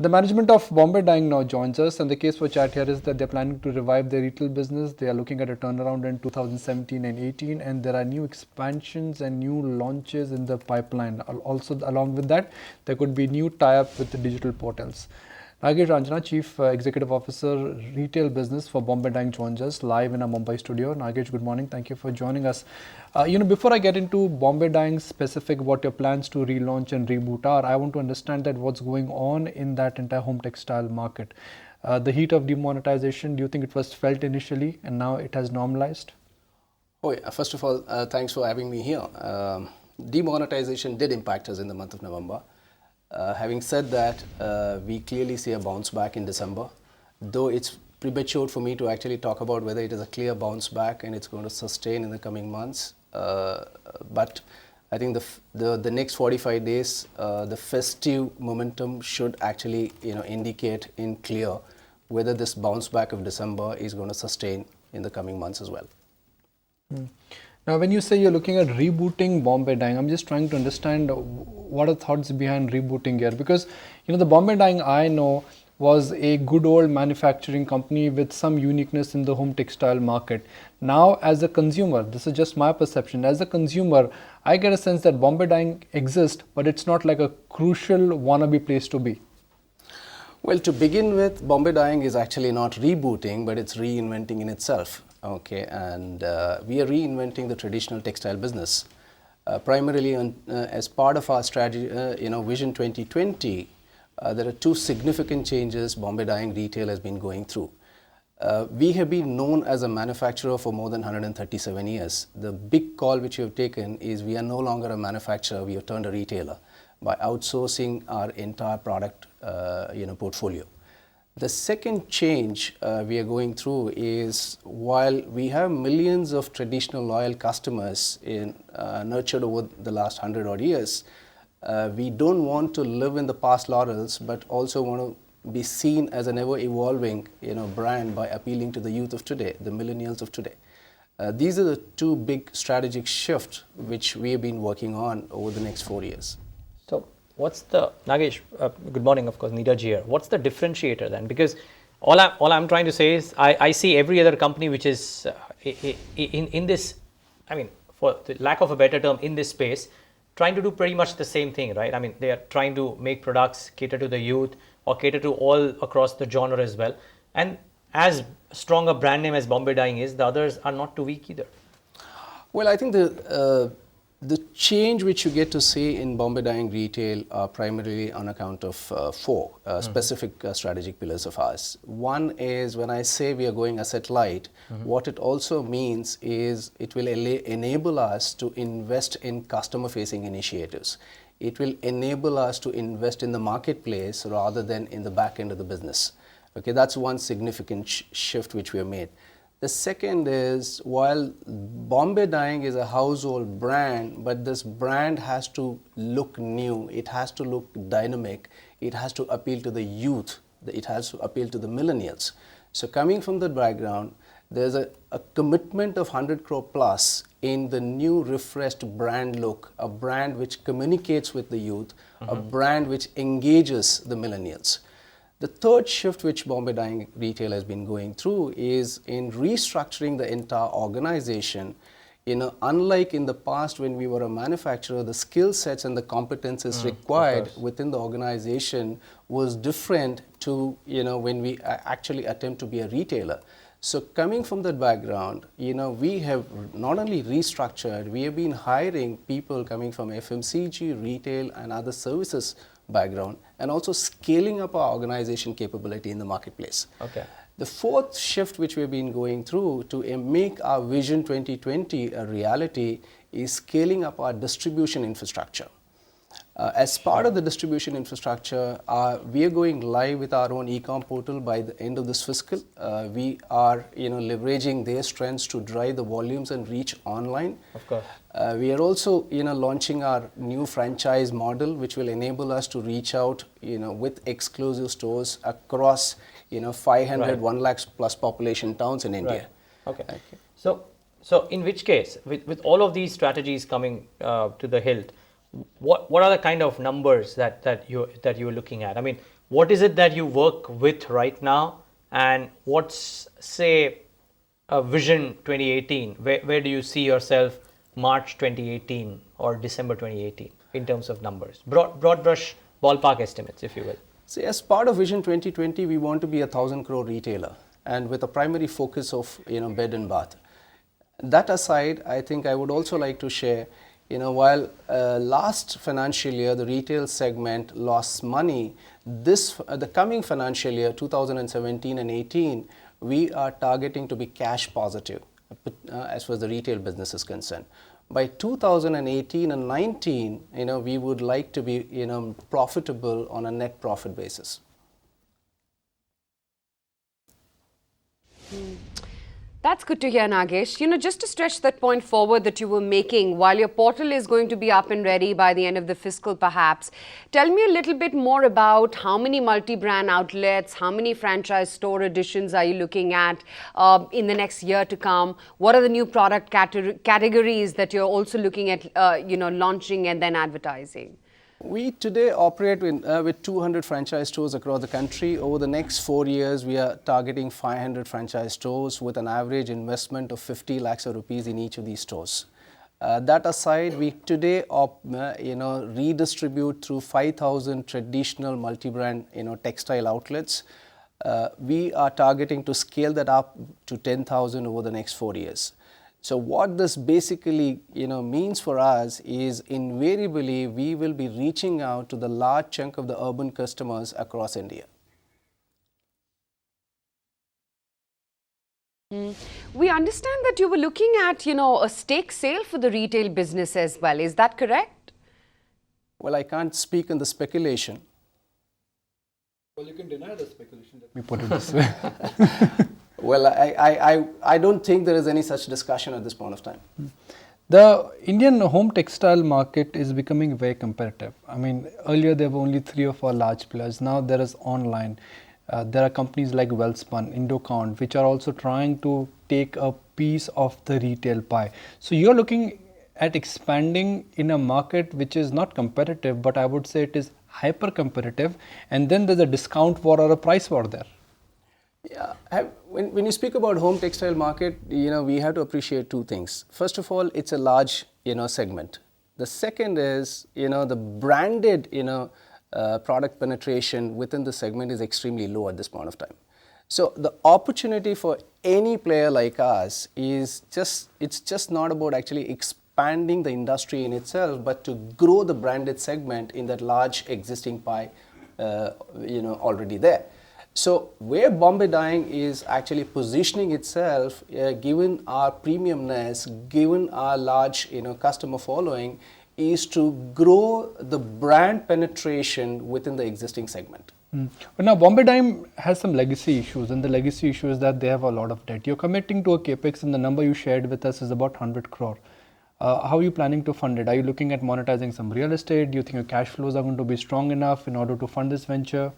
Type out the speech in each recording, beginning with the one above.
The management of Bombay Dyeing now joins us, and the case for chat here is that they're planning to revive their retail business. They are looking at a turnaround in 2017 and 18, and there are new expansions and new launches in the pipeline. Also, along with that, there could be new tie-up with the digital portals. Nagesh Ranjana, Chief Executive Officer, Retail Business for Bombay Dyeing, joins us live in our Mumbai studio. Nagesh, good morning. Thank you for joining us. Before I get into Bombay Dyeing specific, what your plans to relaunch and reboot are, I want to understand that what's going on in that entire home textile market. The heat of demonetization, do you think it was felt initially and now it has normalized? Oh, yeah. First of all, thanks for having me here. Demonetization did impact us in the month of November. Having said that, we clearly see a bounce back in December, though it's premature for me to actually talk about whether it is a clear bounce back and it's going to sustain in the coming months. But I think the next 45 days, the festive momentum should actually indicate in clear whether this bounce back of December is going to sustain in the coming months as well. Now, when you say you're looking at rebooting Bombay Dyeing, I'm just trying to understand what are thoughts behind rebooting here, because the Bombay Dyeing I know was a good old manufacturing company with some uniqueness in the home textile market. Now, as a consumer, this is just my perception, as a consumer, I get a sense that Bombay Dyeing exists, but it's not like a crucial wannabe place to be. Well, to begin with, Bombay Dyeing is actually not rebooting, but it's reinventing in itself. Okay, and we are reinventing the traditional textile business, primarily as part of our strategy, Vision 2020. There are two significant changes Bombay Dyeing Retail has been going through. We have been known as a manufacturer for more than 137 years. The big call which we have taken is we are no longer a manufacturer, we have turned a retailer by outsourcing our entire product portfolio. The second change we are going through is, while we have millions of traditional loyal customers nurtured over the last 100 odd years, we don't want to live in the past laurels, but also want to be seen as an ever-evolving brand by appealing to the youth of today, the millennials of today. These are the two big strategic shifts which we have been working on over the next 4 years. So, what's the, Nagesh, good morning, of course, Neeraj here. What's the differentiator then? Because all I'm trying to say is I see every other company which is in this, I mean, for the lack of a better term, in this space, trying to do pretty much the same thing, right? I mean, they are trying to make products cater to the youth or cater to all across the genre as well. And as strong a brand name as Bombay Dyeing is, the others are not too weak either. Well, I think the change which you get to see in Bombay Dyeing Retail are primarily on account of four specific strategic pillars of ours. One is, when I say we are going asset light, what it also means is it will enable us to invest in customer facing initiatives. It will enable us to invest in the marketplace rather than in the back end of the business. Okay, that's one significant shift which we have made. The second is, while Bombay Dyeing is a household brand, but this brand has to look new, it has to look dynamic, it has to appeal to the youth, it has to appeal to the millennials. So coming from the background, there's a commitment of 100 crore plus in the new refreshed brand look, a brand which communicates with the youth, a brand which engages the millennials. The third shift which Bombay Dyeing Retail has been going through is in restructuring the entire organization. Unlike in the past when we were a manufacturer, the skill sets and the competences required within the organization was different to when we actually attempt to be a retailer. So coming from that background, we have not only restructured, we have been hiring people coming from FMCG, retail and other services background, and also scaling up our organization capability in the marketplace. Okay. The fourth shift which we've been going through to make our Vision 2020 a reality is scaling up our distribution infrastructure. As part of the distribution infrastructure, we are going live with our own e-com portal by the end of this fiscal. We are leveraging their strengths to drive the volumes and reach online. Of course. We are also launching our new franchise model, which will enable us to reach out with exclusive stores across 500, 1 lakh plus population towns in India. Right. Okay. So in which case, with all of these strategies coming to the hilt, what are the kind of numbers that you're looking at? I mean, what is it that you work with right now, and what's, say, a vision 2018? Where do you see yourself March 2018 or December 2018 in terms of numbers? Broad brush ballpark estimates, if you will. See, as part of Vision 2020, we want to be a 1,000 crore retailer, and with a primary focus of bed and bath. That aside, I think I would also like to share, while last financial year the retail segment lost money, the coming financial year 2017 and 18, we are targeting to be cash positive as far as the retail business is concerned. By 2018 and 19, we would like to be profitable on a net profit basis. That's good to hear, Nagesh. Just to stretch that point forward that you were making, while your portal is going to be up and ready by the end of the fiscal perhaps, tell me a little bit more about how many multi-brand outlets, how many franchise store additions are you looking at in the next year to come? What are the new product categories that you're also looking at, launching and then advertising? We today operate with 200 franchise stores across the country. Over the next 4 years, we are targeting 500 franchise stores with an average investment of 50 lakhs of rupees in each of these stores. That aside, we today redistribute through 5,000 traditional multi-brand textile outlets. We are targeting to scale that up to 10,000 over the next 4 years. So what this basically means for us is invariably we will be reaching out to the large chunk of the urban customers across India. We understand that you were looking at a stake sale for the retail business as well. Is that correct? Well, I can't speak on the speculation. Well, you can deny the speculation, let me put it this way. Well, I don't think there is any such discussion at this point of time. The Indian home textile market is becoming very competitive. I mean, earlier there were only 3 or 4 large players. Now there is online. There are companies like Wellspun, Indocount, which are also trying to take a piece of the retail pie. So you're looking at expanding in a market which is not competitive, but I would say it is hyper competitive, and then there's a discount war or a price war there. Yeah, when you speak about home textile market, we have to appreciate 2 things. First of all, it's a large, segment. The second is, the branded, product penetration within the segment is extremely low at this point of time. So the opportunity for any player like us is it's just not about actually expanding the industry in itself, but to grow the branded segment in that large existing pie, already there. So where Bombay Dyeing is actually positioning itself, given our premiumness, given our large customer following, is to grow the brand penetration within the existing segment. But now Bombay Dyeing has some legacy issues, and the legacy issue is that they have a lot of debt. You're committing to a capex, and the number you shared with us is about 100 crore. How are you planning to fund it? Are you looking at monetizing some real estate? Do you think your cash flows are going to be strong enough in order to fund this venture?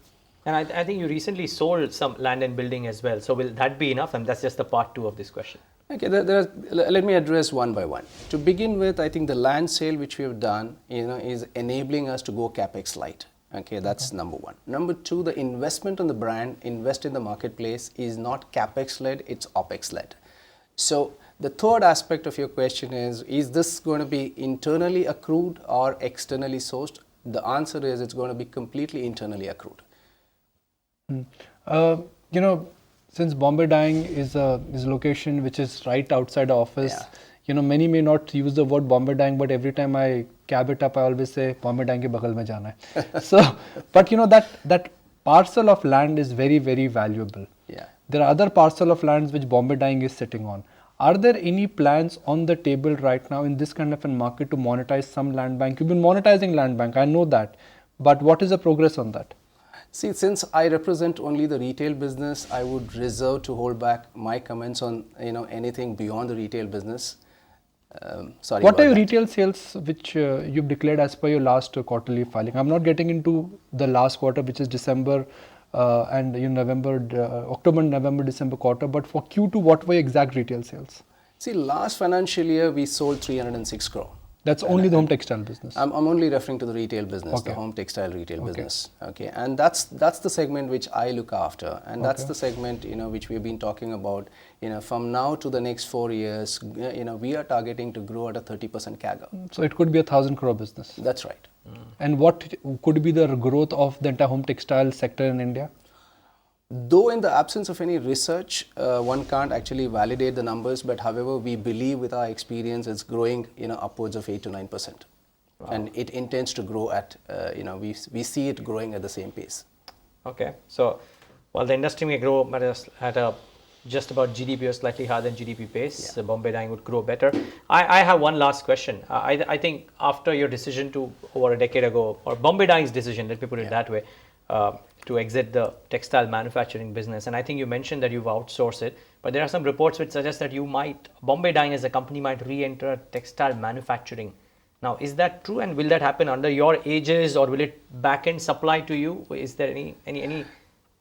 And I think you recently sold some land and building as well. So will that be enough? And that's just the part 2 of this question. Okay, let me address one by one. To begin with, I think the land sale which we have done, is enabling us to go capex light. Okay, that's number 1. Number 2, the investment on the brand, invest in the marketplace is not capex led, it's opex led. So the third aspect of your question is this going to be internally accrued or externally sourced? The answer is it's going to be completely internally accrued. Since Bombay Dyeing is a location which is right outside the office, many may not use the word Bombay Dyeing, but every time I cab it up, I always say Bombay Dyeing ke bagal mein jana hai. So, but that parcel of land is very, very valuable. Yeah. There are other parcel of lands which Bombay Dyeing is sitting on. Are there any plans on the table right now in this kind of a market to monetize some land bank? You've been monetizing land bank, I know that, but what is the progress on that? See, since I represent only the retail business, I would reserve to hold back my comments on anything beyond the retail business. Sorry. What are your retail sales which you've declared as per your last quarterly filing? I'm not getting into the last quarter, which is December and October, November, December quarter. But for Q2, what were your exact retail sales? See, last financial year we sold 306 crore. That's only the home textile business. I'm only referring to the retail business, Okay. the home textile retail business. Okay, and that's the segment which I look after, and that's the segment which we've been talking about. From now to the next 4 years, we are targeting to grow at a 30% CAGR. So it could be 1,000 crore business. That's right. And what could be the growth of the entire home textile sector in India? Though in the absence of any research, one can't actually validate the numbers, but however, we believe with our experience, it's growing, upwards of 8 to 9%. Wow. And it intends to grow at, we see it growing at the same pace. Okay. So, while the industry may grow at a just about GDP or slightly higher than GDP pace, Bombay Dyeing would grow better. I have one last question. I think after your decision over a decade ago, or Bombay Dyeing's decision, let me put it that way, to exit the textile manufacturing business, and I think you mentioned that you've outsourced it, but there are some reports which suggest that Bombay Dyeing as a company might re-enter textile manufacturing. Now, is that true, and will that happen under your aegis, or will it back-end supply to you? Is there any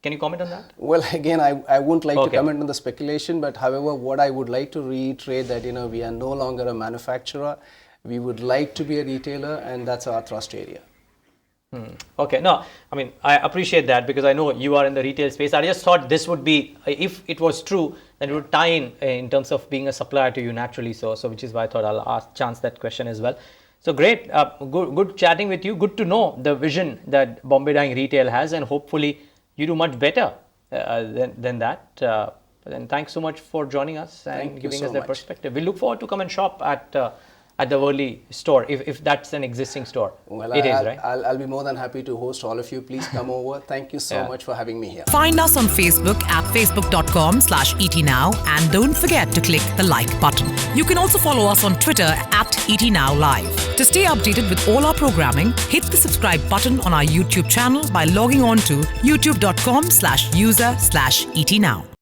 can you comment on that? Well, again, I wouldn't like to comment on the speculation, but however, what I would like to reiterate that, we are no longer a manufacturer. We would like to be a retailer, and that's our thrust area. Okay, no, I mean, I appreciate that because I know you are in the retail space. I just thought this would be, if it was true, then it would tie in terms of being a supplier to you naturally. So which is why I thought I'll chance that question as well. So great, good chatting with you. Good to know the vision that Bombay Dyeing Retail has, and hopefully you do much better than that. And thanks so much for joining us and giving us that perspective. We look forward to come and shop at the Worli store, if that's an existing store. Well, it is, right? I'll be more than happy to host all of you. Please come over. Thank you so much for having me here. Find us on Facebook at facebook.com/ETNow, and don't forget to click the like button. You can also follow us on Twitter at ETNowLive. To stay updated with all our programming, hit the subscribe button on our YouTube channel by logging on to youtube.com/user/ETNow.